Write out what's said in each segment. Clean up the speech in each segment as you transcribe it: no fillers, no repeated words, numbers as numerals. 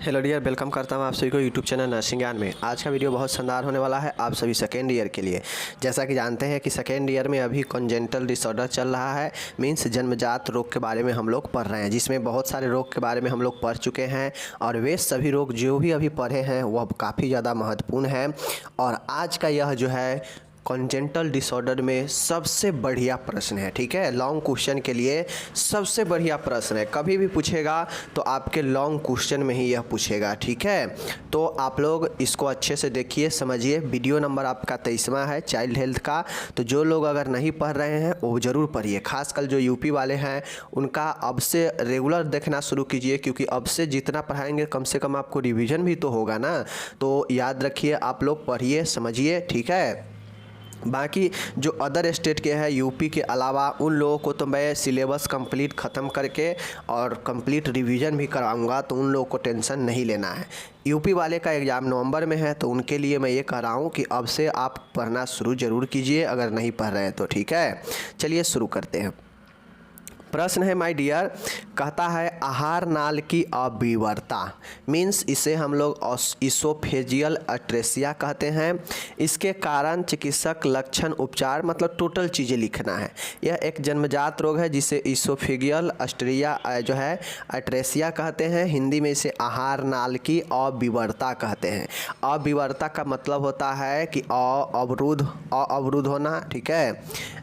Hello dear, welcome करता हूँ आप सभी को यूट्यूब चैनल नर्सिंग ज्ञान में। आज का वीडियो बहुत शानदार होने वाला है आप सभी सेकेंड ईयर के लिए। जैसा कि जानते हैं कि सेकेंड ईयर में अभी कॉन्जेनिटल डिसऑर्डर चल रहा है, मीन्स जन्मजात रोग के बारे में हम लोग पढ़ रहे हैं, जिसमें बहुत सारे रोग के बारे में हम लोग पढ़ चुके हैं और वे सभी रोग जो भी अभी पढ़े हैं वह काफ़ी ज़्यादा महत्वपूर्ण है। और आज का यह जो है कॉन्जेनिटल डिसऑर्डर में सबसे बढ़िया प्रश्न है, ठीक है। लॉन्ग क्वेश्चन के लिए सबसे बढ़िया प्रश्न है, कभी भी पूछेगा तो आपके लॉन्ग क्वेश्चन में ही यह पूछेगा, ठीक है। तो आप लोग इसको अच्छे से देखिए, समझिए। वीडियो नंबर आपका 23वां है चाइल्ड हेल्थ का। तो जो लोग अगर नहीं पढ़ रहे हैं वो ज़रूर पढ़िए, खासकर जो यूपी वाले हैं उनका अब से रेगुलर देखना शुरू कीजिए, क्योंकि अब से जितना पढ़ाएंगे कम से कम आपको रिवीजन भी तो होगा ना। तो याद रखिए, आप लोग पढ़िए, समझिए, ठीक है। बाकी जो अदर स्टेट के हैं यूपी के अलावा, उन लोगों को तो मैं सिलेबस कंप्लीट ख़त्म करके और कंप्लीट रिवीजन भी कराऊंगा, तो उन लोगों को टेंशन नहीं लेना है। यूपी वाले का एग्ज़ाम नवंबर में है, तो उनके लिए मैं ये कह रहा हूँ कि अब से आप पढ़ना शुरू ज़रूर कीजिए, अगर नहीं पढ़ रहे हैं तो, ठीक है। चलिए शुरू करते हैं। प्रश्न है माय डियर, कहता है आहार नाल की अविवर्ता, मीन्स इसे हम लोग इसोफेजियल अट्रेसिया कहते हैं। इसके कारण, चिकित्सक, लक्षण, उपचार, मतलब टोटल चीज़ें लिखना है। यह एक जन्मजात रोग है जिसे इसोफेजियल अट्रेसिया जो है अट्रेसिया कहते हैं। हिंदी में इसे आहार नाल की अविवर्ता कहते हैं। अविवर्ता का मतलब होता है कि अवरुद्ध होना, ठीक है।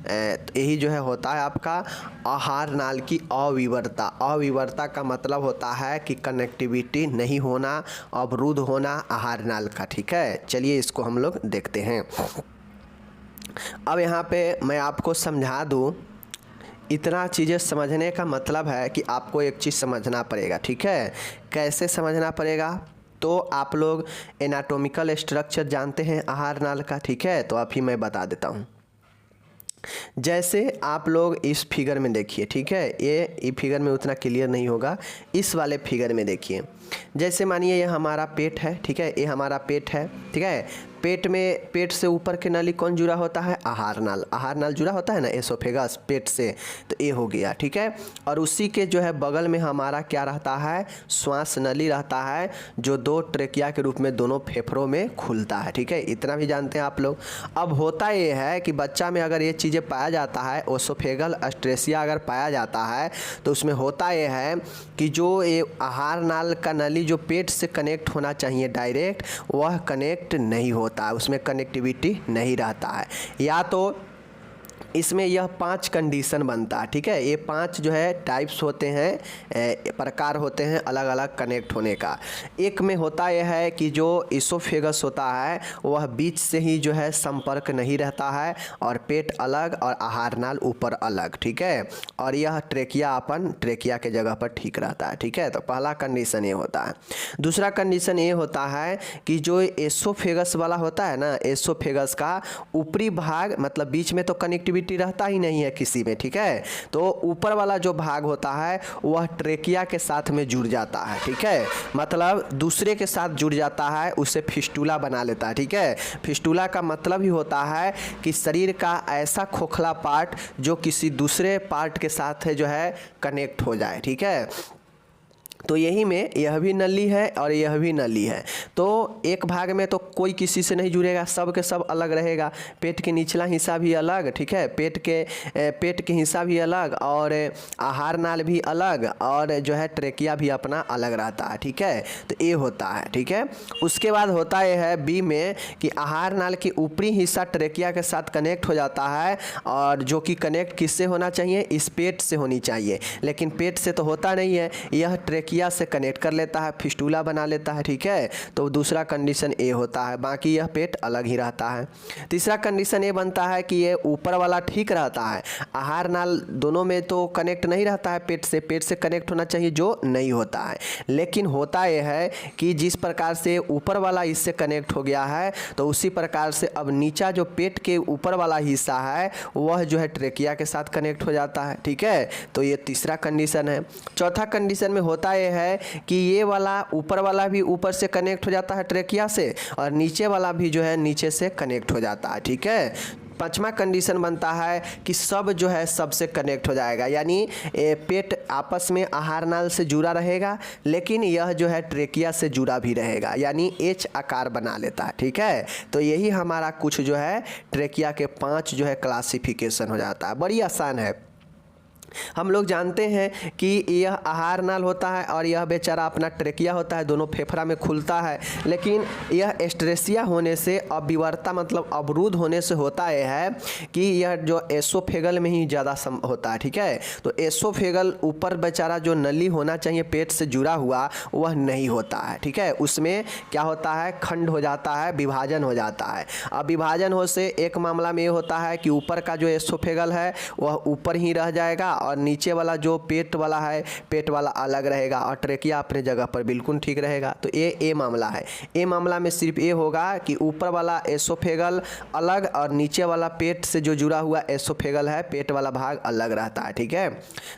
यही जो है होता है आपका आहार नाल की अविवर्ता। अविवर्ता का मतलब होता है कि कनेक्टिविटी नहीं होना, अवरुद्ध होना आहार नाल का, ठीक है। चलिए इसको हम लोग देखते हैं। अब यहाँ पे मैं आपको समझा दूँ, इतना चीज़ें समझने का मतलब है कि आपको एक चीज़ समझना पड़ेगा, ठीक है। कैसे समझना पड़ेगा? तो आप लोग एनाटॉमिकल स्ट्रक्चर जानते हैं आहार नाल का, ठीक है। तो अभी मैं बता देता हूँ। जैसे आप लोग इस फिगर में देखिए, ठीक है। ये फिगर में उतना क्लियर नहीं होगा, इस वाले फिगर में देखिए। जैसे मानिए ये हमारा पेट है, ठीक है। ये हमारा पेट है, ठीक है। पेट से ऊपर के नली कौन जुड़ा होता है? आहार नाल। आहार नाल जुड़ा होता है ना एसोफेगस, पेट से, तो ये हो गया, ठीक है। और उसी के जो है बगल में हमारा क्या रहता है? श्वास नली रहता है, जो दो ट्रेकिया के रूप में दोनों फेफड़ों में खुलता है, ठीक है। इतना भी जानते हैं आप लोग। अब होता ये है कि बच्चा में अगर ये चीज़ें पाया जाता है, एसोफेगल अट्रेसिया अगर पाया जाता है, तो उसमें होता ये है कि जो ये आहार नाल का नली जो पेट से कनेक्ट होना चाहिए डायरेक्ट, वह कनेक्ट नहीं होता है, उसमें कनेक्टिविटी नहीं रहता है। या तो इसमें यह 5 कंडीशन बनता है, ठीक है। ये 5 जो है टाइप्स होते हैं, प्रकार होते हैं अलग अलग कनेक्ट होने का। एक में होता यह है कि जो इसोफेगस होता है वह बीच से ही जो है संपर्क नहीं रहता है, और पेट अलग और आहार नाल ऊपर अलग, ठीक है। और यह ट्रेकिया के जगह पर ठीक रहता है, ठीक है। तो पहला कंडीशन ये होता है। दूसरा कंडीशन ये होता है कि जो एसोफेगस वाला होता है ना, एसोफेगस का ऊपरी भाग, मतलब बीच में तो कनेक्टिविटी रहता ही नहीं है किसी में, ठीक है। तो ऊपर वाला जो भाग होता है वह ट्रेकिया के साथ में जुड़ जाता है, ठीक है। मतलब दूसरे के साथ जुड़ जाता है, उसे फिस्टुला बना लेता है, ठीक है। फिस्टुला का मतलब ही होता है कि शरीर का ऐसा खोखला पार्ट जो किसी दूसरे पार्ट के साथ जो है कनेक्ट हो जाए, ठीक है। तो यही में यह भी नली है और यह भी नली है। तो एक भाग में तो कोई किसी से नहीं जुड़ेगा, सब के सब अलग रहेगा। पेट के निचला हिस्सा भी अलग, ठीक है। पेट के हिस्सा भी अलग, और आहार नाल भी अलग, और जो है ट्रेकिया भी अपना अलग रहता है, ठीक है। तो ये होता है, ठीक है। उसके बाद होता यह है बी में कि आहार नाल की ऊपरी हिस्सा ट्रेकिया के साथ कनेक्ट हो जाता है, और जो कि कनेक्ट किससे होना चाहिए? इस पेट से होनी चाहिए, लेकिन पेट से तो होता नहीं है, यह ट्रेकिया से कनेक्ट कर लेता है, फिस्टुला बना लेता है, ठीक है। तो दूसरा कंडीशन ए होता है, बाकी यह पेट अलग ही रहता है। तीसरा कंडीशन ये बनता है कि ये ऊपर वाला ठीक रहता है, आहार नाल दोनों में तो कनेक्ट नहीं रहता है पेट से कनेक्ट होना चाहिए, जो नहीं होता है। लेकिन होता यह है कि जिस प्रकार से ऊपर वाला इससे कनेक्ट हो गया है, तो उसी प्रकार से अब नीचा जो पेट के ऊपर वाला हिस्सा है वह जो है ट्रेकिया के साथ कनेक्ट हो जाता है, ठीक है। तो ये तीसरा कंडीशन है। चौथा कंडीशन में होता ये है कि ये वाला ऊपर वाला भी ऊपर से कनेक्ट हो जाता है ट्रेकिया से, और नीचे वाला भी जो है नीचे से कनेक्ट हो जाता है, ठीक है। पांचवा कंडीशन बनता है कि सब जो है सबसे कनेक्ट हो जाएगा, यानी पेट आपस में आहार नाल से जुड़ा रहेगा, लेकिन यह जो है ट्रेकिया से जुड़ा भी रहेगा, यानी एच आकार बना लेता है। ठीक है, तो यही हमारा कुछ जो है ट्रेकिया के 5 जो है क्लासिफिकेशन हो जाता है। बड़ी आसान है। हम लोग जानते हैं कि यह आहार नाल होता है और यह बेचारा अपना ट्रेकिया होता है, दोनों फेफड़ा में खुलता है, लेकिन यह एस्ट्रेसिया होने से, अविवर्ता मतलब अवरुद्ध होने से होता यह है कि यह जो एसोफेगल में ही ज़्यादा होता है। ठीक है, तो एसोफेगल ऊपर बेचारा जो नली होना चाहिए पेट से जुड़ा हुआ वह नहीं होता है। ठीक है, उसमें क्या होता है, खंड हो जाता है, विभाजन हो जाता है। अब विभाजन हो से एक मामला में ये होता है कि ऊपर का जो एसोफेगल है वह ऊपर ही रह जाएगा और नीचे वाला जो पेट वाला है, पेट वाला अलग रहेगा और ट्रेकिया अपने जगह पर बिल्कुल ठीक रहेगा। तो ये ए मामला है। ए मामला में सिर्फ ये होगा कि ऊपर वाला एसोफेगल अलग और नीचे वाला पेट से जो जुड़ा हुआ एसोफेगल है, पेट वाला भाग अलग रहता है। ठीक है,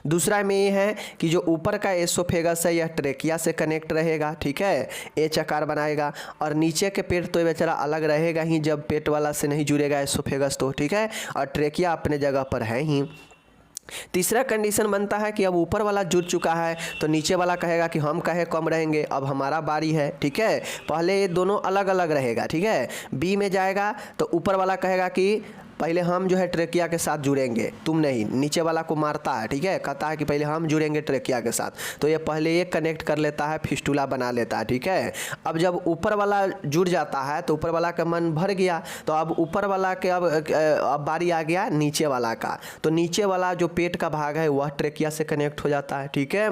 दूसरा में ये है कि जो ऊपर का एसोफेगस है यह ट्रेकिया से कनेक्ट रहेगा। ठीक है, एच आकार बनाएगा और नीचे के पेट तो बेचारा अलग रहेगा ही जब पेट वाला से नहीं जुड़ेगा एसोफेगस तो। ठीक है, और ट्रेकिया अपने जगह पर है ही। तीसरा कंडीशन बनता है कि अब ऊपर वाला जुड़ चुका है तो नीचे वाला कहेगा कि हम कहे कम रहेंगे, अब हमारा बारी है। ठीक है, पहले ये दोनों अलग अलग रहेगा। ठीक है, बी में जाएगा तो ऊपर वाला कहेगा कि पहले हम जो है ट्रेकिया के साथ जुड़ेंगे, तुम नहीं। नीचे वाला को मारता है। ठीक है, कहता है कि पहले हम जुड़ेंगे ट्रेकिया के साथ, तो ये पहले ये कनेक्ट कर लेता है, फिस्टुला बना लेता है। ठीक है, अब जब ऊपर वाला जुड़ जाता है तो ऊपर वाला का मन भर गया, तो अब ऊपर वाला के अब बारी आ गया नीचे वाला का, तो नीचे वाला जो पेट का भाग है वह ट्रेकिया से कनेक्ट हो जाता है। ठीक है,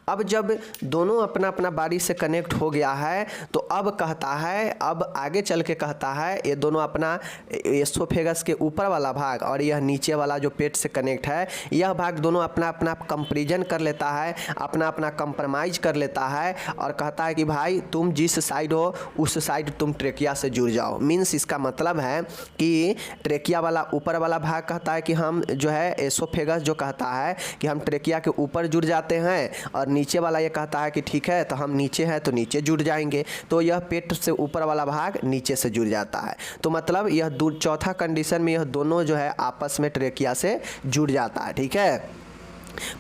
अब जब दोनों अपना अपना बारी से कनेक्ट हो गया है तो अब कहता है, अब आगे चल के कहता है ये दोनों अपना एसोफेगस के ऊपर वाला भाग और यह नीचे वाला जो पेट से कनेक्ट है, यह भाग दोनों अपना अपना कंपैरिजन कर लेता है, अपना अपना कंप्रोमाइज कर लेता है और कहता है कि भाई तुम जिस साइड हो उस साइड तुम ट्रेकिया से जुड़ जाओ। मीन्स इसका मतलब है कि ट्रेकिया वाला ऊपर वाला भाग कहता है कि हम जो है एसोफेगस जो कहता है कि हम ट्रेकिया के ऊपर जुड़ जाते हैं, और नीचे वाला ये कहता है कि ठीक है तो हम नीचे हैं तो नीचे जुड़ जाएंगे, तो यह पेट से ऊपर वाला भाग नीचे से जुड़ जाता है। तो मतलब यह चौथा कंडीशन में यह दोनों जो है आपस में ट्रेकिया से जुड़ जाता है। ठीक है,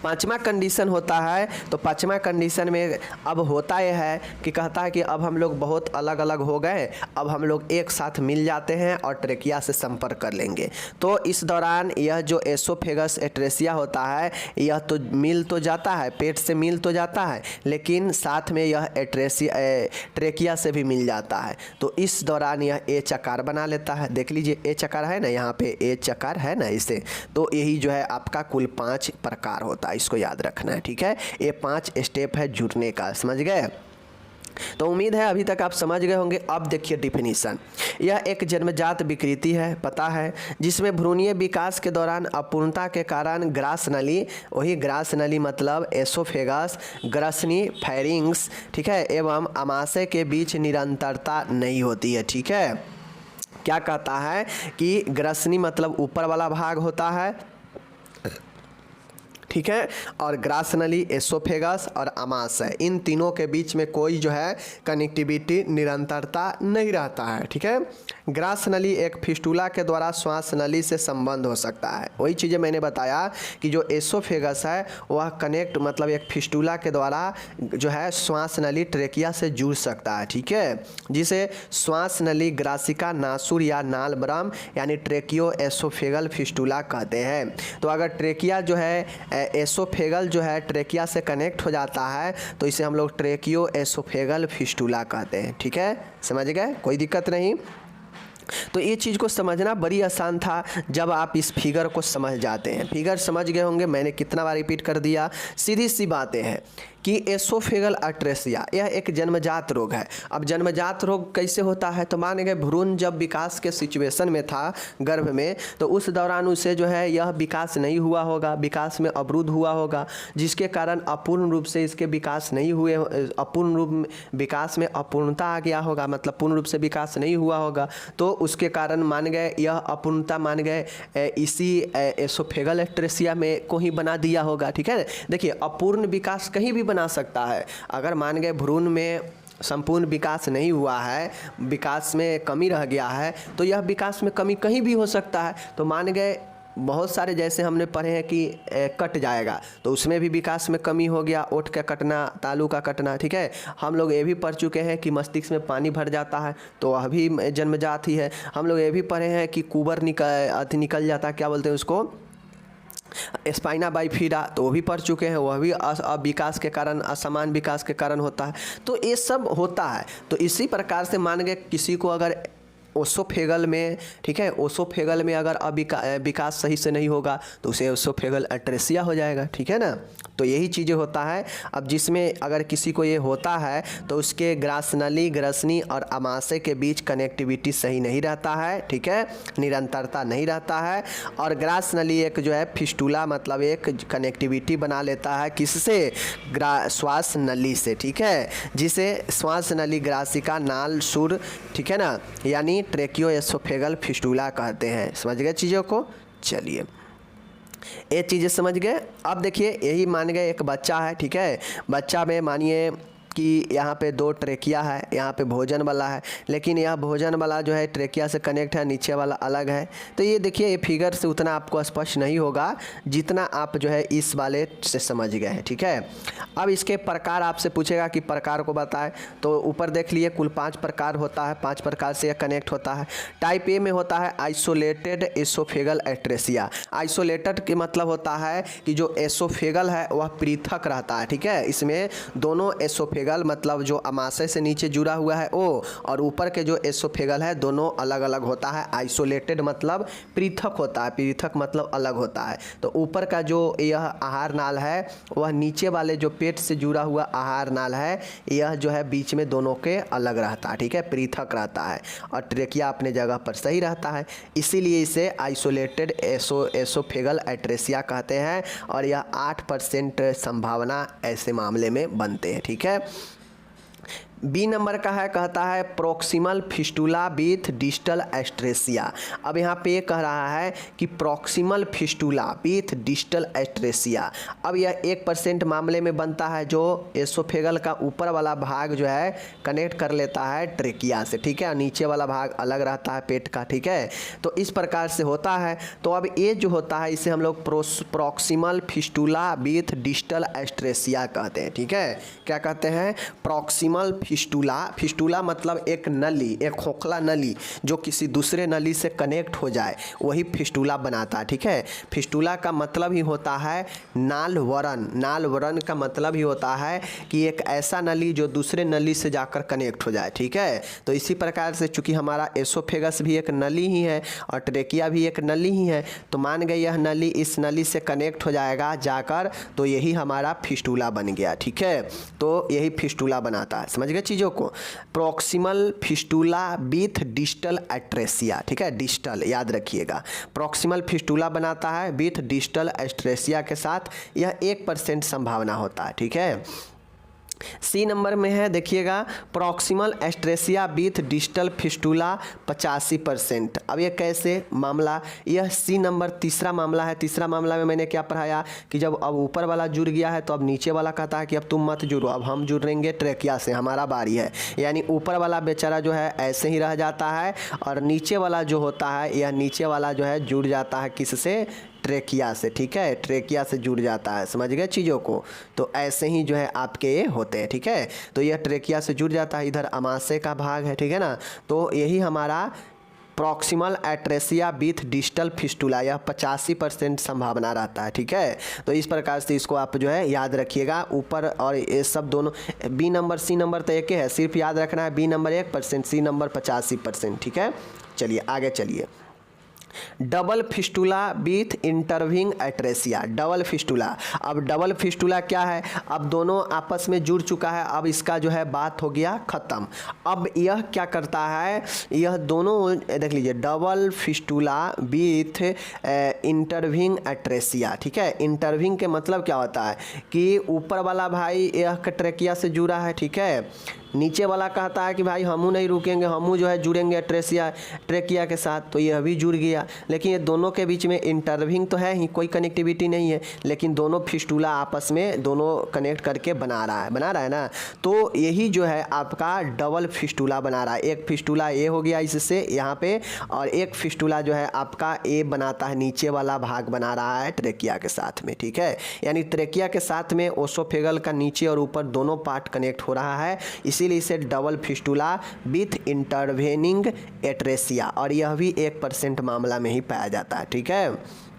पांचवा कंडीशन होता है, तो पांचवा कंडीशन में अब होता यह है कि कहता है कि अब हम लोग बहुत अलग अलग हो गए, अब हम लोग एक साथ मिल जाते हैं और ट्रेकिया से संपर्क कर लेंगे। तो इस दौरान यह जो एसोफेगस एट्रेसिया होता है यह तो मिल तो जाता है, पेट से मिल तो जाता है, लेकिन साथ में यह ट्रेकिया से भी मिल जाता है। तो इस दौरान यह एच आकार बना लेता है। देख लीजिए एच आकार है ना, यहाँ पे एच आकार है ना इसे, तो यही जो है आपका कुल 5 प्रकार होता है, इसको याद रखना है। ठीक है, ये 5 स्टेप है जुड़ने का, समझ गए। तो उम्मीद है अभी तक आप समझ गए होंगे। अब देखिए डिफिनीशन, यह एक जन्मजात विकृति है, पता है, जिसमें भ्रूणीय विकास के दौरान अपूर्णता के कारण ग्रास नली, वही ग्रास नली मतलब एसोफेगस, ग्रसनी, फेरिंग्स, ठीक है, एवं आमाशय के बीच निरंतरता नहीं होती है। ठीक है, क्या कहता है कि ग्रसनी मतलब ऊपर वाला भाग होता है, ठीक है, और ग्रास नली, एसोफेगस और आमाशय, इन तीनों के बीच में कोई जो है कनेक्टिविटी, निरंतरता नहीं रहता है। ठीक है, ग्रास नली एक फिस्टुला के द्वारा श्वास नली से संबंध हो सकता है। वही चीज़ें मैंने बताया कि जो एसोफेगस है वह कनेक्ट मतलब एक फिस्टुला के द्वारा जो है श्वास नली ट्रेकिया से जुड़ सकता है। ठीक है, जिसे श्वास नली ग्रासिका नासुर या नालब्रम यानी ट्रेकियो एसोफेगल फिस्टुला कहते हैं। तो अगर ट्रेकिया जो है एसोफेगल जो है ट्रेकिया से कनेक्ट हो जाता है तो इसे हम लोग ट्रेकियो एसोफेगल फिस्टुला कहते हैं। ठीक है, समझ गए, कोई दिक्कत नहीं। तो ये चीज़ को समझना बड़ी आसान था जब आप इस फिगर को समझ जाते हैं। फिगर समझ गए होंगे, मैंने कितना बार रिपीट कर दिया। सीधी सी बातें हैं कि एसोफेगल एट्रेसिया यह एक जन्मजात रोग है। अब जन्मजात रोग कैसे होता है, तो मान गए भ्रूण जब विकास के सिचुएशन में था गर्भ में, तो उस दौरान उसे जो है यह विकास नहीं हुआ होगा, विकास में अवरुद्ध हुआ होगा, जिसके कारण अपूर्ण रूप से इसके विकास नहीं हुए, अपूर्ण रूप विकास में अपूर्णता आ गया होगा, मतलब पूर्ण रूप से विकास नहीं हुआ होगा। तो उसके कारण मान गए यह अपूर्णता मान गए इसी एसोफेगल एट्रेसिया में को ही बना दिया होगा। ठीक है, देखिए अपूर्ण विकास कहीं भी बना सकता है। अगर मान गए भ्रूण में संपूर्ण विकास नहीं हुआ है, विकास में कमी रह गया है, तो यह विकास में कमी कहीं भी हो सकता है। तो मान गए बहुत सारे जैसे हमने पढ़े हैं कि कट जाएगा, तो उसमें भी विकास में कमी हो गया, ओठ का कटना, तालू का कटना, ठीक है। हम लोग ये भी पढ़ चुके हैं कि मस्तिष्क में पानी भर जाता है, तो वह भी जन्मजात ही है। हम लोग ये भी पढ़े हैं कि कुबर निकल जाता है, क्या बोलते हैं उसको, स्पाइना बाइफिडा, तो वो भी पढ़ चुके हैं, वह भी विकास के कारण, असमान विकास के कारण होता है। तो ये सब होता है। तो इसी प्रकार से मान गए किसी को अगर ओसोफेगल में, ठीक है, ओसोफेगल में अगर विकास सही से नहीं होगा तो उसे ओसोफेगल अट्रेसिया हो जाएगा, ठीक है ना। तो यही चीज़ें होता है। अब जिसमें अगर किसी को ये होता है तो उसके ग्रासनली, ग्रसनी और आमाशय के बीच कनेक्टिविटी सही नहीं रहता है, ठीक है, निरंतरता नहीं रहता है। और ग्रासनली एक जो है फिस्टूला मतलब एक कनेक्टिविटी बना लेता है, किससे, श्वास नली से, ठीक है, जिसे श्वास नली ग्रासिका नाल सुर, ठीक है ना, यानी ट्रेकियोएसोफेगल फिस्टूला कहते हैं। समझ गए चीज़ों को। चलिए ये चीज़ें समझ गए। अब देखिए यही मान गए एक बच्चा है, ठीक है, बच्चा में मानिए कि यहाँ पे 2 ट्रेकिया है, यहाँ पे भोजन वाला है, लेकिन यह भोजन वाला जो है ट्रेकिया से कनेक्ट है, नीचे वाला अलग है। तो ये देखिए ये फिगर से उतना आपको स्पष्ट नहीं होगा जितना आप जो है इस वाले से समझ गए हैं, ठीक है। अब इसके प्रकार आपसे पूछेगा कि प्रकार को बताएं, तो ऊपर देख लिए कुल 5 प्रकार होता है, 5 प्रकार से यह कनेक्ट होता है। टाइप ए में होता है आइसोलेटेड एसोफेगल एट्रेसिया। आइसोलेटेड के मतलब होता है कि जो एसोफेगल है वह पृथक रहता है, ठीक है। इसमें दोनों एसोफेगल मतलब जो आमाशय से नीचे जुड़ा हुआ है वो, और ऊपर के जो एसोफेगल है, दोनों अलग अलग होता है। आइसोलेटेड मतलब पृथक होता है, पृथक मतलब अलग होता है। तो ऊपर का जो यह आहार नाल है वह नीचे वाले जो पेट से जुड़ा हुआ आहार नाल है, यह जो है बीच में दोनों के अलग रहता है, ठीक है, पृथक रहता है। और ट्रेकिया अपने जगह पर सही रहता है, इसीलिए इसे आइसोलेटेड एसोफेगल एट्रेसिया कहते हैं। और यह 8% संभावना ऐसे मामले में बनते हैं, ठीक है। बी नंबर का है, कहता है प्रॉक्सिमल फिस्टूला विथ डिस्टल एस्ट्रेसिया। अब यहाँ पे कह रहा है कि प्रॉक्सिमल फिस्टूला विथ डिस्टल एस्ट्रेसिया। अब यह 1% मामले में बनता है, जो एसोफेगल का ऊपर वाला भाग जो है कनेक्ट कर लेता है ट्रेकिया से, ठीक है, नीचे वाला भाग अलग रहता है पेट का, ठीक है। तो इस प्रकार से होता है। तो अब ये जो होता है इसे हम लोग प्रॉक्सिमल फिस्टूला विथ डिस्टल एस्ट्रेसिया कहते हैं, ठीक है। क्या कहते हैं, प्रॉक्सिमल फिस्टूला। फिस्टूला मतलब एक नली, एक खोखला नली जो किसी दूसरे नली से कनेक्ट हो जाए, वही फिस्टूला बनाता है, ठीक है। फिस्टूला का मतलब ही होता है नालवरण। नालवरण का मतलब ही होता है कि एक ऐसा नली जो दूसरे नली से जाकर कनेक्ट हो जाए, ठीक है। तो इसी प्रकार से चूंकि हमारा एसोफेगस भी एक नली ही है और ट्रेकिया भी एक नली ही है, तो मान गए यह नली इस नली से कनेक्ट हो जाएगा जाकर, तो यही हमारा फिस्टूला बन गया, ठीक है। तो यही फिस्टूला बनाता है, समझ गए चीज़ों को। Proximal fistula with distal atresia, ठीक है, डिस्टल याद रखिएगा। प्रॉक्सिमल फिस्टूला बनाता है विथ डिस्टल एट्रेसिया के साथ, यह 1% संभावना होता है, ठीक है। सी नंबर में है, देखिएगा प्रॉक्सिमल एस्ट्रेसिया विथ डिस्टल फिस्टूला 85%। अब ये कैसे मामला, यह सी नंबर तीसरा मामला है। तीसरा मामला में मैंने क्या पढ़ाया कि जब अब ऊपर वाला जुड़ गया है तो अब नीचे वाला कहता है कि अब तुम मत जुड़ो, अब हम जुड़ेंगे ट्रेकिया से, हमारा बारी है। यानी ऊपर वाला बेचारा जो है ऐसे ही रह जाता है, और नीचे वाला जो होता है, यह नीचे वाला जो है जुड़ जाता है किससे, ट्रेकिया से, ठीक है, ट्रेकिया से जुड़ जाता है। समझ गए चीज़ों को। तो ऐसे ही जो है आपके ये होते हैं, ठीक है। तो यह ट्रेकिया से जुड़ जाता है, इधर आमाशय का भाग है, ठीक है ना। तो यही हमारा proximal atresia with distal fistula, यह 85% संभावना रहता है, ठीक है। तो इस प्रकार से इसको आप जो है याद रखिएगा। ऊपर और ये सब दोनों, बी नंबर सी नंबर तो एक ही है, सिर्फ याद रखना है बी नंबर 1%, सी नंबर 85%, ठीक है। चलिए आगे चलिए। Double fistula with intervening atresia. Double fistula, अब डबल फिस्टूला क्या है, अब दोनों आपस में जुड़ चुका है, अब इसका जो है बात हो गया ख़त्म। अब यह क्या करता है, यह दोनों देख लीजिए, double fistula with intervening atresia, ठीक है। इंटरविंग के मतलब क्या होता है कि ऊपर वाला भाई यह ट्रेकिया से जुड़ा है, ठीक है, नीचे वाला कहता है कि भाई हमू नहीं रुकेंगे, हमू जो है जुड़ेंगे ट्रेकिया के साथ, तो यह भी जुड़ गया। लेकिन ये दोनों के बीच में इंटरविंग तो है ही, कोई कनेक्टिविटी नहीं है, लेकिन दोनों फिस्टूला आपस में दोनों कनेक्ट करके बना रहा है ना। तो यही जो है आपका डबल फिस्टूला बना रहा है। एक फिस्टूला ए हो गया इससे यहाँ पे, और एक फिस्टूला जो है आपका ए बनाता है, नीचे वाला भाग बना रहा है ट्रेकिया के साथ में, ठीक है। यानी ट्रेकिया के साथ में ओसोफेगल का नीचे और ऊपर दोनों पार्ट कनेक्ट हो रहा है, इसीलिए इसे double fistula with intervening atresia, और यह भी 1% मामला में ही पाया जाता है, ठीक है।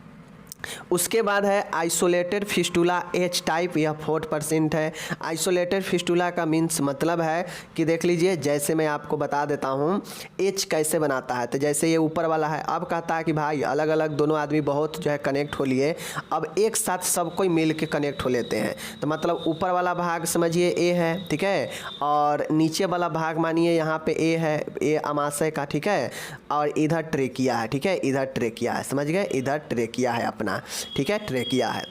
उसके बाद है आइसोलेटेड फिस्टूला एच टाइप, यह 4% है। आइसोलेटेड फिस्टूला का मीन्स मतलब है कि देख लीजिए, जैसे मैं आपको बता देता हूँ एच कैसे बनाता है। तो जैसे ये ऊपर वाला है, अब कहता है कि भाई अलग अलग दोनों आदमी बहुत जो है कनेक्ट हो लिए, अब एक साथ सब कोई मिल के कनेक्ट हो लेते हैं। तो मतलब ऊपर वाला भाग समझिए ए है, ठीक है, और नीचे वाला भाग मानिए यहाँ पे ए है, ए अमाशय का, ठीक है, और इधर ट्रेकिया है, ठीक है, इधर ट्रेकिया है, समझ गए, इधर ट्रेकिया है अपना, ठीक है, ट्रेकिया है।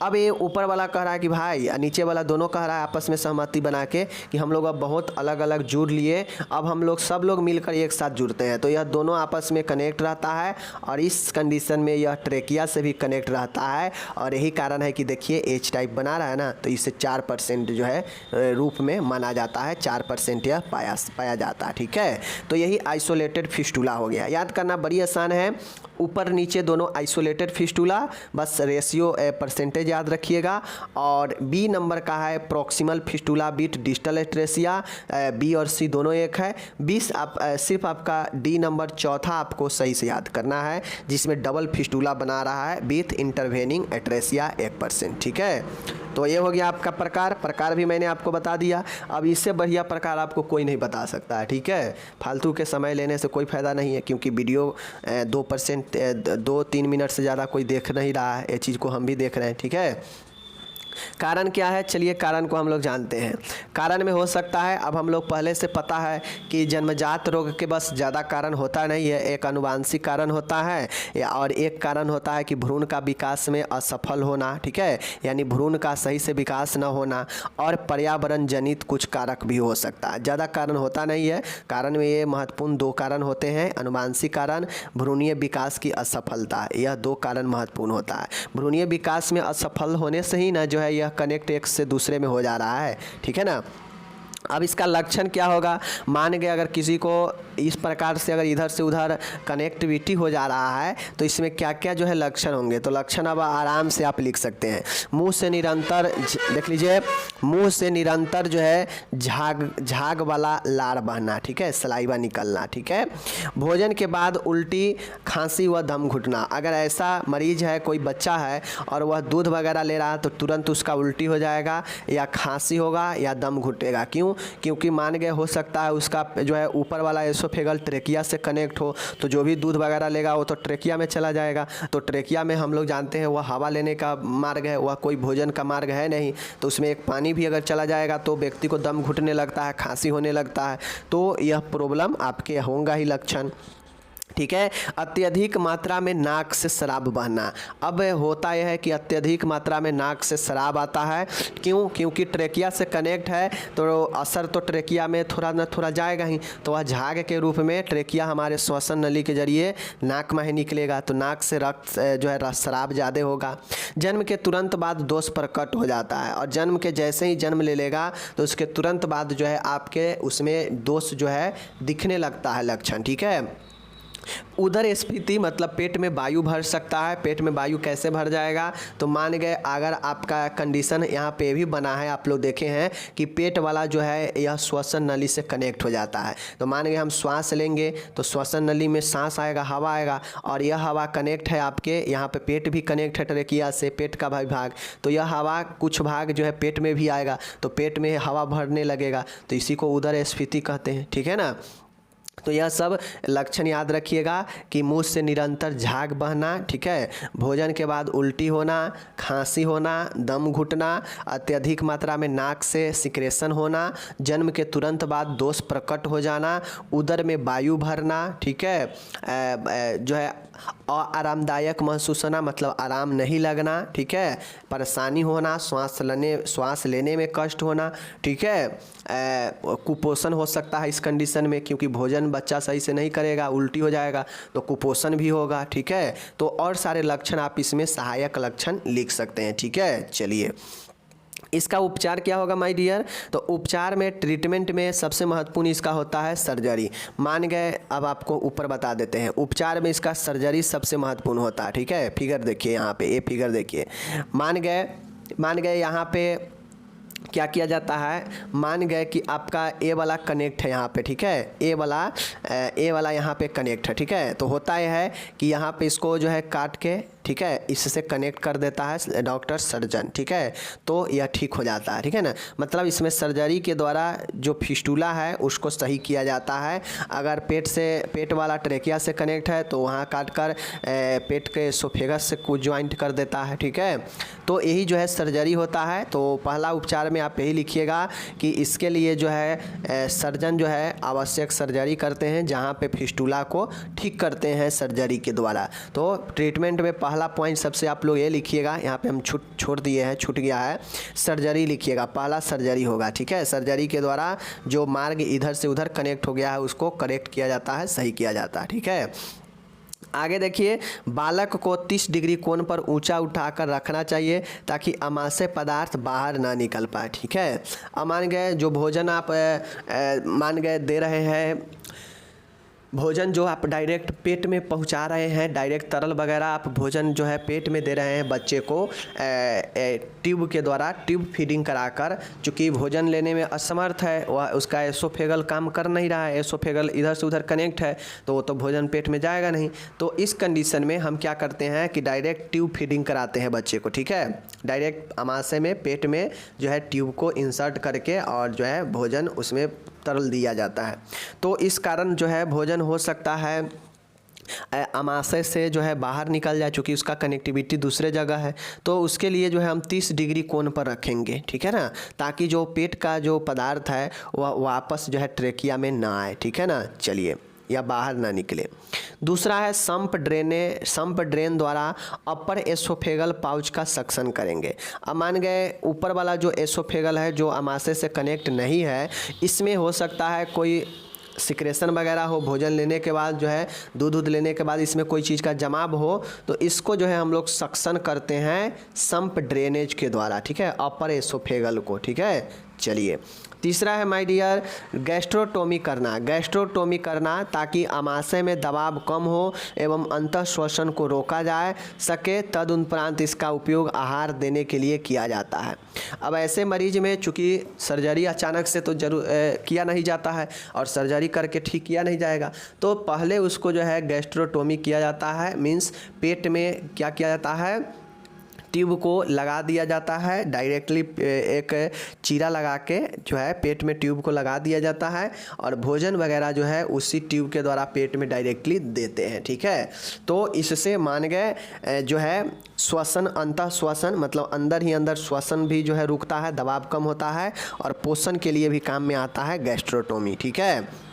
अब ये ऊपर वाला कह रहा है कि भाई, नीचे वाला दोनों कह रहा है आपस में सहमति बना के कि हम लोग अब बहुत अलग अलग जुड़ लिए, अब हम लोग सब लोग मिलकर एक साथ जुड़ते हैं। तो यह दोनों आपस में कनेक्ट रहता है, और इस कंडीशन में यह ट्रेकिया से भी कनेक्ट रहता है, और यही कारण है कि देखिए एच टाइप बना रहा है ना, तो इसे 4% जो है रूप में माना जाता है, 4% यह पाया जाता है, ठीक है। तो यही आइसोलेटेड फिस्टूला हो गया। याद करना बड़ी आसान है, ऊपर नीचे दोनों आइसोलेटेड फिस्टूला, बस रेशियो परसेंटेज याद रखिएगा। और बी नंबर का है proximal fistula with distal atresia, B और सी दोनों एक है। 20 आप सिर्फ आपका डी नंबर चौथा आपको सही से याद करना है, जिसमें डबल फिस्टूला बना रहा है विथ इंटरवेनिंग एट्रेसिया 1%, ठीक है। तो ये हो गया आपका प्रकार भी मैंने आपको बता दिया। अब इससे बढ़िया प्रकार आपको कोई नहीं बता सकता है, ठीक है। फालतू के समय लेने से कोई फ़ायदा नहीं है, क्योंकि वीडियो 2-3 मिनट से ज़्यादा कोई देख नहीं रहा है, ये चीज़ को हम भी देख रहे हैं, ठीक है। कारण क्या है, चलिए कारण को हम लोग जानते हैं। कारण में हो सकता है, अब हम लोग पहले से पता है कि जन्मजात रोग के बस ज़्यादा कारण होता नहीं है, एक आनुवांशिक कारण होता है, और एक कारण होता है कि भ्रूण का विकास में असफल होना, ठीक है, यानी भ्रूण का सही से विकास न होना, और पर्यावरण जनित कुछ कारक भी हो सकता है। ज़्यादा कारण होता नहीं है। कारण में ये महत्वपूर्ण 2 कारण होते हैं, आनुवांशिक कारण, भ्रूणीय विकास की असफलता, यह 2 कारण महत्वपूर्ण होता है। भ्रूणीय विकास में असफल होने से ही ना जो है यह कनेक्ट एक से दूसरे में हो जा रहा है, ठीक है ना। अब इसका लक्षण क्या होगा, मान गए अगर किसी को इस प्रकार से अगर इधर से उधर कनेक्टिविटी हो जा रहा है, तो इसमें क्या क्या जो है लक्षण होंगे। तो लक्षण अब आराम से आप लिख सकते हैं। मुंह से निरंतर, देख लीजिए, मुंह से निरंतर जो है झाग वाला लार बहना, ठीक है, सलाइवा निकलना, ठीक है। भोजन के बाद उल्टी, खांसी व दम घुटना। अगर ऐसा मरीज है, कोई बच्चा है और वह दूध वगैरह ले रहा है, तो तुरंत उसका उल्टी हो जाएगा, या खांसी होगा, या दम घुटेगा। क्यों? क्योंकि मान गए हो सकता है उसका जो है ऊपर वाला एसोफेगल ट्रेकिया से कनेक्ट हो, तो जो भी दूध वगैरह लेगा वो तो ट्रेकिया में चला जाएगा। तो ट्रेकिया में हम लोग जानते हैं वह हवा लेने का मार्ग है, वह कोई भोजन का मार्ग है नहीं। तो उसमें एक पानी भी अगर चला जाएगा तो व्यक्ति को दम घुटने लगता है, खांसी होने लगता है। तो यह प्रॉब्लम आपके होगा ही लक्षण, ठीक है। अत्यधिक मात्रा में नाक से शराब बहना। अब होता यह है कि अत्यधिक मात्रा में नाक से शराब आता है। क्यों? क्योंकि ट्रेकिया से कनेक्ट है, तो असर तो ट्रेकिया में थोड़ा न थोड़ा जाएगा ही। तो वह झाग के रूप में ट्रेकिया हमारे श्वसन नली के जरिए नाक में ही निकलेगा, तो नाक से रक्त जो है शराब ज़्यादा होगा। जन्म के तुरंत बाद दोष प्रकट हो जाता है, और जन्म के जैसे ही जन्म ले लेगा तो उसके तुरंत बाद जो है आपके उसमें दोष जो है दिखने लगता है लक्षण, ठीक है। उदर स्फीति मतलब पेट में वायु भर सकता है। पेट में वायु कैसे भर जाएगा? तो मान गए अगर आपका कंडीशन यहाँ पे भी बना है, आप लोग देखे हैं कि पेट वाला जो है यह श्वसन नली से कनेक्ट हो जाता है। तो मान गए हम श्वास लेंगे तो श्वसन नली में सांस आएगा, हवा आएगा, और यह हवा कनेक्ट है आपके यहाँ पे, पेट भी कनेक्ट है ट्रेकिया से, पेट का भाग। तो यह हवा कुछ भाग जो है पेट में भी आएगा, तो पेट में हवा भरने लगेगा, तो इसी को उदर स्फीति कहते हैं, ठीक है ना। तो यह सब लक्षण याद रखिएगा कि मुंह से निरंतर झाग बहना, ठीक है, भोजन के बाद उल्टी होना, खांसी होना, दम घुटना, अत्यधिक मात्रा में नाक से सिक्रेशन होना, जन्म के तुरंत बाद दोष प्रकट हो जाना, उदर में वायु भरना, ठीक है, जो है आरामदायक महसूस होना मतलब आराम नहीं लगना, ठीक है, परेशानी होना, श्वास लेने में कष्ट होना, ठीक है, कुपोषण हो सकता है इस कंडीशन में, क्योंकि भोजन बच्चा सही से नहीं करेगा, उल्टी हो जाएगा तो कुपोषण भी होगा, ठीक है। तो और सारे लक्षण आप इसमें सहायक लक्षण लिख सकते हैं, ठीक है। चलिए इसका उपचार क्या होगा माय डियर, तो उपचार में ट्रीटमेंट में सबसे महत्वपूर्ण इसका होता है सर्जरी। मान गए, अब आपको ऊपर बता देते हैं, उपचार में इसका सर्जरी सबसे महत्वपूर्ण होता है, ठीक है। फिगर देखिए यहाँ पे, ये फिगर देखिए, मान गए यहाँ पे क्या किया जाता है, मान गए कि आपका ए वाला कनेक्ट है यहाँ पे, ठीक है, ए वाला यहाँ पे कनेक्ट है, ठीक है। तो होता यह है कि यहाँ पे इसको जो है काट के, ठीक है, इससे कनेक्ट कर देता है डॉक्टर सर्जन, ठीक है, तो यह ठीक हो जाता है, ठीक है ना। मतलब इसमें सर्जरी के द्वारा जो फिस्टूला है उसको सही किया जाता है। अगर पेट वाला ट्रेकिया से कनेक्ट है तो वहाँ काट कर पेट के एसोफेगस से कुछ ज्वाइंट कर देता है, ठीक है। तो यही जो है सर्जरी होता है। तो पहला उपचार में आप यही लिखिएगा कि इसके लिए जो है सर्जन जो है आवश्यक सर्जरी करते हैं, जहाँ पे फिस्टूला को ठीक करते हैं सर्जरी के द्वारा। तो ट्रीटमेंट में पहला पॉइंट सबसे आप लोग ये लिखिएगा, यहाँ पे हम छोड़ दिए हैं, छूट गया है, सर्जरी लिखिएगा, पहला सर्जरी होगा, ठीक है। सर्जरी के द्वारा जो मार्ग इधर से उधर कनेक्ट हो गया है उसको करेक्ट किया जाता है, सही किया जाता है, ठीक है। आगे देखिए, बालक को 30 डिग्री कोण पर ऊंचा उठाकर रखना चाहिए ताकि आमाशय पदार्थ बाहर ना निकल पाए, ठीक है। अब मान गए जो भोजन आप मान गए दे रहे हैं, भोजन जो आप डायरेक्ट पेट में पहुंचा रहे हैं, डायरेक्ट तरल वगैरह आप भोजन जो है पेट में दे रहे हैं बच्चे को ट्यूब के द्वारा, ट्यूब फीडिंग कराकर, चूँकि भोजन लेने में असमर्थ है, वह उसका एसोफेगल काम कर नहीं रहा है, एसोफेगल इधर से उधर कनेक्ट है, तो वो तो भोजन पेट में जाएगा नहीं। तो इस कंडीशन में हम क्या करते हैं कि डायरेक्ट ट्यूब फीडिंग कराते हैं बच्चे को, ठीक है। डायरेक्ट आमाशय में, पेट में जो है ट्यूब को इंसर्ट करके और जो है भोजन उसमें तरल दिया जाता है। तो इस कारण जो है भोजन हो सकता है आमाशय से जो है बाहर निकल जाए, चूँकि उसका कनेक्टिविटी दूसरे जगह है। तो उसके लिए जो है हम 30 डिग्री कोण पर रखेंगे, ठीक है ना, ताकि जो पेट का जो पदार्थ है वह वापस जो है ट्रेकिया में ना आए, ठीक है ना। चलिए, या बाहर ना निकले। दूसरा है संप ड्रेन द्वारा अपर एसोफेगल पाउच का सक्शन करेंगे। अब मान गए ऊपर वाला जो एसोफेगल है जो आमाशय से कनेक्ट नहीं है, इसमें हो सकता है कोई सिक्रेशन वगैरह हो, भोजन लेने के बाद जो है दूध लेने के बाद इसमें कोई चीज़ का जमाव हो, तो इसको जो है हम लोग सक्शन करते हैं संप ड्रेनेज के द्वारा, ठीक है, अपर एसोफेगल को, ठीक है। चलिए, तीसरा है माय डियर गैस्ट्रोटोमी करना ताकि आमाशय में दबाव कम हो एवं अंतः श्वसन को रोका जाए सके, तदुपरांत इसका उपयोग आहार देने के लिए किया जाता है। अब ऐसे मरीज में चूँकि सर्जरी अचानक से तो जरूर किया नहीं जाता है और सर्जरी करके ठीक किया नहीं जाएगा, तो पहले उसको जो है गैस्ट्रोटोमी किया जाता है। मीन्स पेट में क्या किया जाता है, ट्यूब को लगा दिया जाता है, डायरेक्टली एक चीरा लगा के जो है पेट में ट्यूब को लगा दिया जाता है और भोजन वगैरह जो है उसी ट्यूब के द्वारा पेट में डायरेक्टली देते हैं, ठीक है। तो इससे मान गए जो है श्वसन, अंतः श्वसन मतलब अंदर ही अंदर श्वसन भी जो है रुकता है, दबाव कम होता है और पोषण के लिए भी काम में आता है गैस्ट्रोटोमी, ठीक है।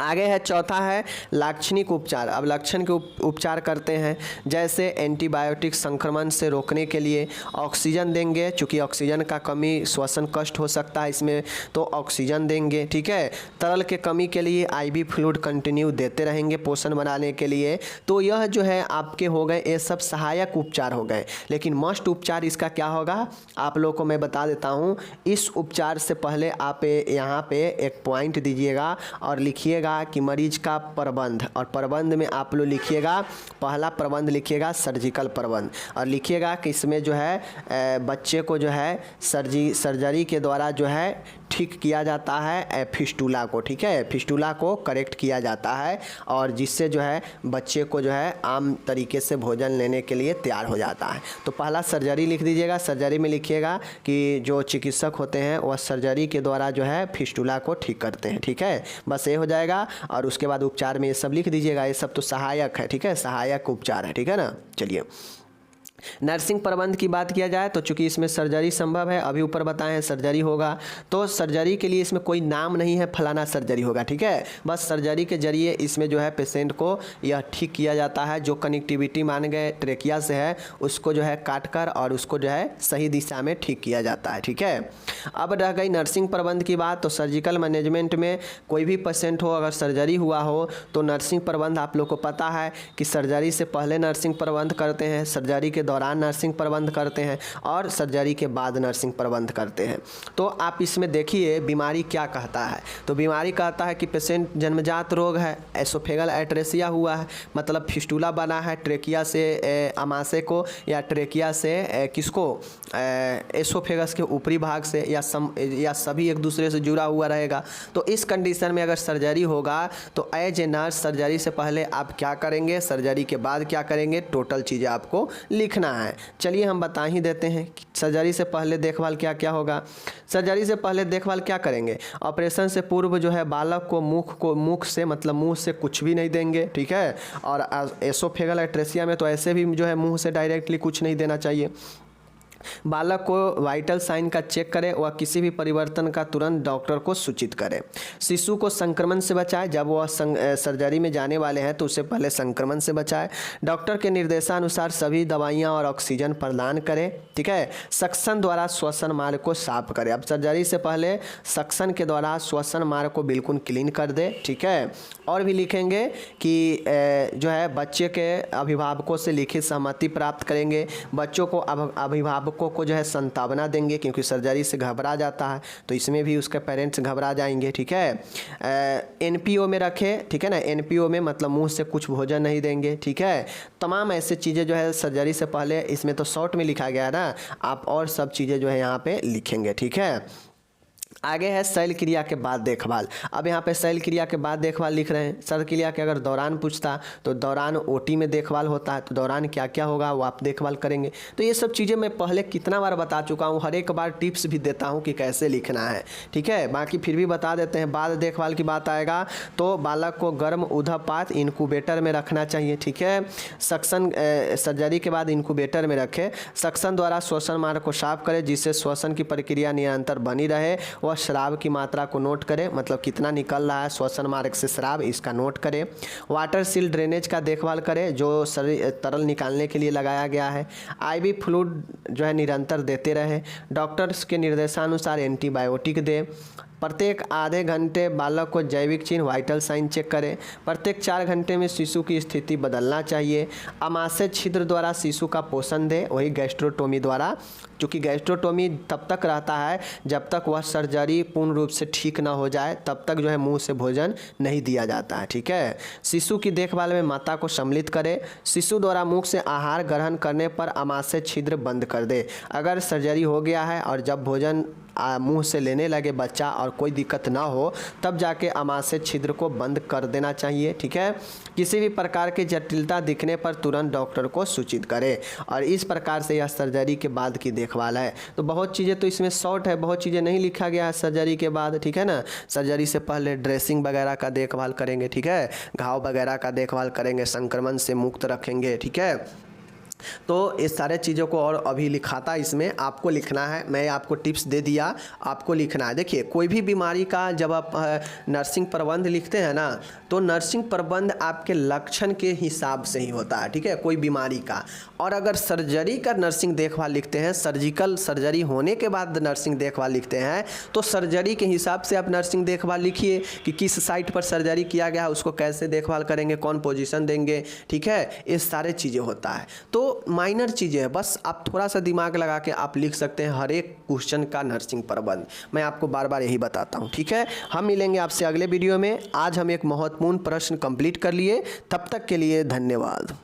आगे है चौथा है लाक्षणिक उपचार। अब लक्षण के उपचार करते हैं, जैसे एंटीबायोटिक संक्रमण से रोकने के लिए ऑक्सीजन देंगे, चूँकि ऑक्सीजन का कमी श्वसन कष्ट हो सकता है इसमें, तो ऑक्सीजन देंगे, ठीक है। तरल के कमी के लिए आईवी फ्लूइड कंटिन्यू देते रहेंगे पोषण बनाने के लिए। तो यह जो है आपके हो गए, ये सब सहायक उपचार हो गए, लेकिन मस्ट उपचार इसका क्या होगा आप लोग को मैं बता देता हूँ। इस उपचार से पहले आप यहाँ पे एक पॉइंट दीजिएगा और लिखिएगा कि मरीज का प्रबंध, और प्रबंध में आप लोग लिखिएगा, पहला प्रबंध लिखिएगा सर्जिकल प्रबंध, और लिखिएगा कि इसमें जो है बच्चे को जो है सर्जरी के द्वारा जो है ठीक किया जाता है फिस्टूला को, ठीक है, फिस्टूला को करेक्ट किया जाता है और जिससे जो है बच्चे को जो है आम तरीके से भोजन लेने के लिए तैयार हो जाता है। तो पहला सर्जरी लिख दीजिएगा, सर्जरी में लिखिएगा कि जो चिकित्सक होते हैं वह सर्जरी के द्वारा जो है फिस्टूला को ठीक करते हैं, ठीक है। बस ये हो जाएगा। दीजिएगा और उसके बाद उपचार में ये सब लिख दीजिएगा। ये सब तो सहायक है, ठीक है, सहायक उपचार है, ठीक है ना। चलिए, नर्सिंग प्रबंध की बात किया जाए तो चूंकि इसमें सर्जरी संभव है, अभी ऊपर बताए हैं सर्जरी होगा, तो सर्जरी के लिए इसमें कोई नाम नहीं है फलाना सर्जरी होगा, ठीक है। बस सर्जरी के जरिए इसमें जो है पेशेंट को यह ठीक किया जाता है, जो कनेक्टिविटी मान गए ट्रेकिया से है उसको जो है काट कर और उसको जो है सही दिशा में ठीक किया जाता है, ठीक है। अब रह गई नर्सिंग प्रबंध की बात, तो सर्जिकल मैनेजमेंट में कोई भी पेशेंट हो, अगर सर्जरी हुआ हो तो नर्सिंग प्रबंध आप लोग को पता है कि सर्जरी से पहले नर्सिंग प्रबंध करते हैं, सर्जरी के दौरान नर्सिंग प्रबंध करते हैं और सर्जरी के बाद नर्सिंग प्रबंध करते हैं। तो आप इसमें देखिए बीमारी क्या कहता है, तो बीमारी कहता है कि पेशेंट जन्मजात रोग है, एसोफेगल एट्रेसिया हुआ है, मतलब फिस्टूला बना है ट्रेकिया से अमाशय को या ट्रेकिया से किसको एसोफेगस के ऊपरी भाग से या सभी एक दूसरे से जुड़ा हुआ रहेगा। तो इस कंडीशन में अगर सर्जरी होगा तो एज ए नर्स सर्जरी से पहले आप क्या करेंगे, सर्जरी के बाद क्या करेंगे, टोटल चीज़ें आपको लिखना है। चलिए हम बता ही देते हैं कि सर्जरी से पहले देखभाल क्या क्या होगा। सर्जरी से पहले देखभाल क्या करेंगे, ऑपरेशन से पूर्व जो है बालक को मुख से मतलब मुंह से कुछ भी नहीं देंगे, ठीक है। और एसोफेगल एट्रेसिया में तो ऐसे भी जो है मुंह से डायरेक्टली कुछ नहीं देना चाहिए। बालक को वाइटल साइन का चेक करें व किसी भी परिवर्तन का तुरंत डॉक्टर को सूचित करें। शिशु को संक्रमण से बचाएं, जब वह सर्जरी में जाने वाले हैं तो उससे पहले संक्रमण से बचाएं। डॉक्टर के निर्देशानुसार सभी दवाइयां और ऑक्सीजन प्रदान करें, ठीक है। सक्शन द्वारा श्वसन मार्ग को साफ करें, अब सर्जरी से पहले सक्शन के द्वारा श्वसन मार्ग को बिल्कुल क्लीन कर दे, ठीक है। और भी लिखेंगे कि जो है बच्चे के अभिभावकों से लिखित सहमति प्राप्त करेंगे, बच्चों को अभिभावकों को जो है संतावना देंगे, क्योंकि सर्जरी से घबरा जाता है तो इसमें भी उसके पेरेंट्स घबरा जाएंगे, ठीक है। एनपीओ में रखें, ठीक है ना, एनपीओ में मतलब मुंह से कुछ भोजन नहीं देंगे, ठीक है। तमाम ऐसे चीज़ें जो है सर्जरी से पहले, इसमें तो शॉर्ट में लिखा गया है ना, आप और सब चीज़ें जो है यहाँ पे लिखेंगे, ठीक है। आगे है शैल क्रिया के बाद देखभाल। अब यहाँ पे शैल क्रिया के बाद देखभाल लिख रहे हैं। शैल क्रिया के अगर दौरान पूछता तो दौरान ओटी में देखभाल होता है, तो दौरान क्या क्या होगा वो आप देखभाल करेंगे। तो ये सब चीज़ें मैं पहले कितना बार बता चुका हूँ, हर एक बार टिप्स भी देता हूँ कि कैसे लिखना है, ठीक है। बाकी फिर भी बता देते हैं। बाद देखभाल की बात आएगा तो बालक को गर्म उधपात इनक्यूबेटर में रखना चाहिए, ठीक है। सक्शन सर्जरी के बाद इनक्यूबेटर में रखें। सक्शन द्वारा श्वसन मार्ग को साफ करें जिससे श्वसन की प्रक्रिया निरंतर बनी रहे। वह शराब की मात्रा को नोट करें, मतलब कितना निकल रहा है श्वसन मार्ग से शराब, इसका नोट करें। वाटर सील ड्रेनेज का देखभाल करें जो शरीर तरल निकालने के लिए लगाया गया है। आईवी फ्लूइड जो है निरंतर देते रहे। डॉक्टर्स के निर्देशानुसार एंटीबायोटिक दें। प्रत्येक आधे घंटे बालक को जैविक चिन्ह वाइटल साइन चेक करें। प्रत्येक 4 घंटे में शिशु की स्थिति बदलना चाहिए। अमाशय छिद्र द्वारा शिशु का पोषण दें, वही गैस्ट्रोटोमी द्वारा, क्योंकि गैस्ट्रोटोमी तब तक रहता है जब तक वह सर्जरी पूर्ण रूप से ठीक ना हो जाए, तब तक जो है मुंह से भोजन नहीं दिया जाता है, ठीक है। शिशु की देखभाल में माता को सम्मिलित करें। शिशु द्वारा मुख से आहार ग्रहण करने पर अमाशय छिद्र बंद कर दे। अगर सर्जरी हो गया है और जब भोजन मुंह से लेने लगे बच्चा और कोई दिक्कत ना हो, तब जाके अमाशय छिद्र को बंद कर देना चाहिए, ठीक है। किसी भी प्रकार की जटिलता दिखने पर तुरंत डॉक्टर को सूचित करें। और इस प्रकार से यह सर्जरी के बाद की देखभाल है। तो बहुत चीज़ें तो इसमें शॉर्ट है, बहुत चीज़ें नहीं लिखा गया है सर्जरी के बाद, ठीक है ना। सर्जरी से पहले ड्रेसिंग वगैरह का देखभाल करेंगे, ठीक है, घाव वगैरह का देखभाल करेंगे, संक्रमण से मुक्त रखेंगे, ठीक है। तो इस सारे चीज़ों को और अभी लिखाता इसमें आपको लिखना है, मैं आपको टिप्स दे दिया, आपको लिखना है। देखिए कोई भी बीमारी का जब आप नर्सिंग प्रबंध लिखते हैं ना, तो नर्सिंग प्रबंध आपके लक्षण के हिसाब से ही होता है, ठीक है, कोई बीमारी का। और अगर सर्जरी का नर्सिंग देखभाल लिखते हैं, सर्जिकल सर्जरी होने के बाद नर्सिंग देखभाल लिखते हैं, तो सर्जरी के हिसाब से आप नर्सिंग देखभाल लिखिए कि किस साइट पर सर्जरी किया गया, उसको कैसे देखभाल करेंगे, कौन पोजीशन देंगे, ठीक है। ये सारे चीज़ें होता है। तो माइनर चीज़ें हैं, बस आप थोड़ा सा दिमाग लगा के आप लिख सकते हैं हर एक क्वेश्चन का नर्सिंग प्रबंध। मैं आपको बार बार यही बताता हूँ, ठीक है। हम मिलेंगे आपसे अगले वीडियो में। आज हम एक महत्वपूर्ण प्रश्न कंप्लीट कर लिए, तब तक के लिए धन्यवाद।